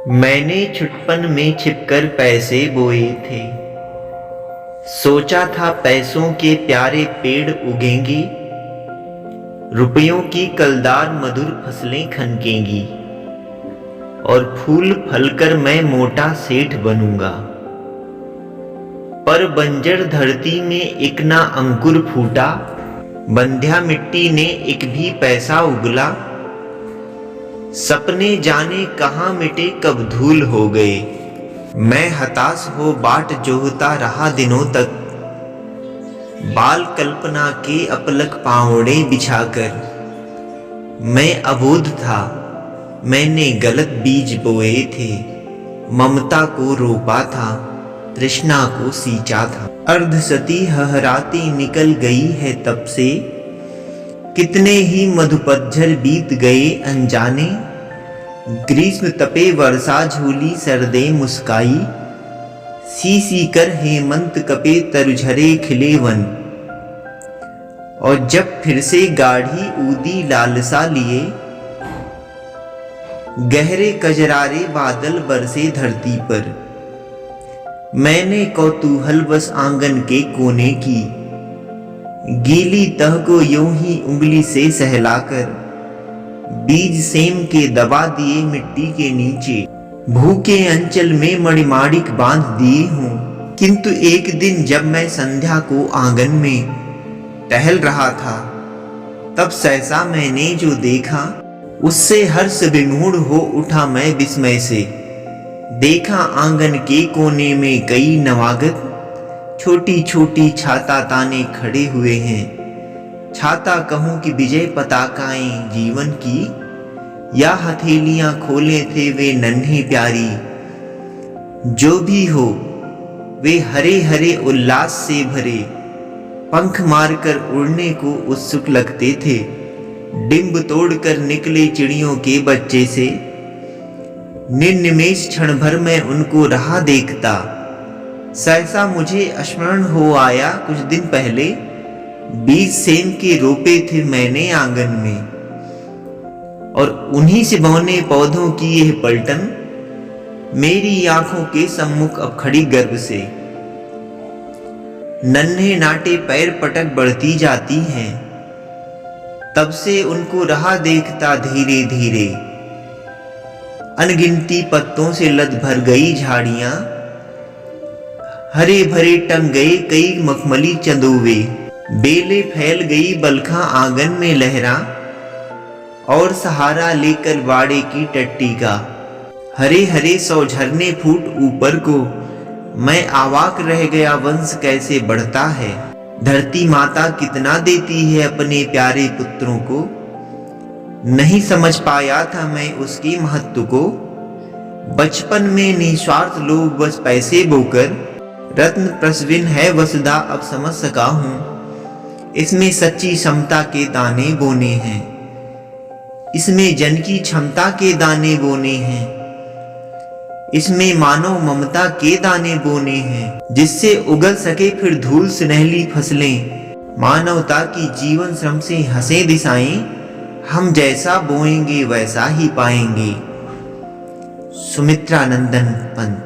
मैंने छुटपन में छिपकर पैसे बोए थे। सोचा था पैसों के प्यारे पेड़ उगेंगी, रुपयों की कलदार मधुर फसलें खनकेंगी और फूल फलकर मैं मोटा सेठ बनूंगा। पर बंजर धरती में एक ना अंकुर फूटा, बंध्या मिट्टी ने एक भी पैसा उगला। सपने जाने कहाँ मिटे कब धूल हो गए, मैं हताश हो बाट जोहता रहा दिनों तक। बाल कल्पना के अपलक पावड़े बिछाकर, मैं अबोध था, मैंने गलत बीज बोए थे। ममता को रोपा था, तृष्णा को सींचा था। अर्धसती हहराती निकल गई है तब से, कितने ही मधुपतझर बीत गए अनजाने। ग्रीष्म तपे वर्षा झूली सर्दे मुस्काई, सी सी कर हेमंत कपे तरुझरे खिले वन। और जब फिर से गाढ़ी ऊदी लालसा लिए, गहरे कजरारे बादल बरसे धरती पर। मैंने कौतूहलवश आंगन के कोने की गीली तह को यूं ही उंगली से सहलाकर, बीज सेम के दबा दिए मिट्टी के नीचे। भूखे अंचल में मणिमाणिक बांध दिए हूं। किंतु एक दिन जब मैं संध्या को आंगन में टहल रहा था, तब सहसा मैंने जो देखा, उससे हर्ष विमूढ़ हो उठा मैं विस्मय से। देखा आंगन के कोने में कई नवागत छोटी छोटी छाता ताने खड़े हुए हैं। छाता कहूं कि विजय पताकाएं जीवन की, या हथेलियां खोले थे वे नन्हे प्यारी। जो भी हो वे हरे हरे उल्लास से भरे, पंख मारकर उड़ने को उत्सुक लगते थे। डिंब तोड़कर निकले चिड़ियों के बच्चे से, निर्निमेष क्षण भर में उनको रहा देखता। सहसा मुझे स्मरण हो आया, कुछ दिन पहले बीज सेम के रोपे थे मैंने आंगन में, और उन्हीं से बौने पौधों की यह पलटन मेरी आंखों के सम्मुख अब खड़ी गर्व से। नन्हे नाटे पैर पटक बढ़ती जाती हैं, तब से उनको रहा देखता धीरे धीरे। अनगिनती पत्तों से लद भर गई झाड़ियां, हरे भरे टंग गए कई मखमली चंदोवे। बेले फैल गई बलखा आंगन में लहरा, और सहारा लेकर बाड़े की टट्टी का। हरे हरे सौ झरने फूट ऊपर को, मैं आवाक रह गया वंश कैसे बढ़ता है। धरती माता कितना देती है अपने प्यारे पुत्रों को, नहीं समझ पाया था मैं उसके महत्व को। बचपन में निस्वार्थ लोभ बस पैसे बोकर, रत्न प्रसविन है वसुधा अब समझ सका हूं। इसमें सच्ची समता के दाने बोने हैं, इसमें जन की क्षमता के दाने बोने हैं, इसमें मानव ममता के दाने बोने हैं, जिससे उगल सके फिर धूल सुनहली फसलें। मानवता की जीवन श्रम से हंसे दिशाएं, हम जैसा बोएंगे वैसा ही पाएंगे। सुमित्रा नंदन पंत।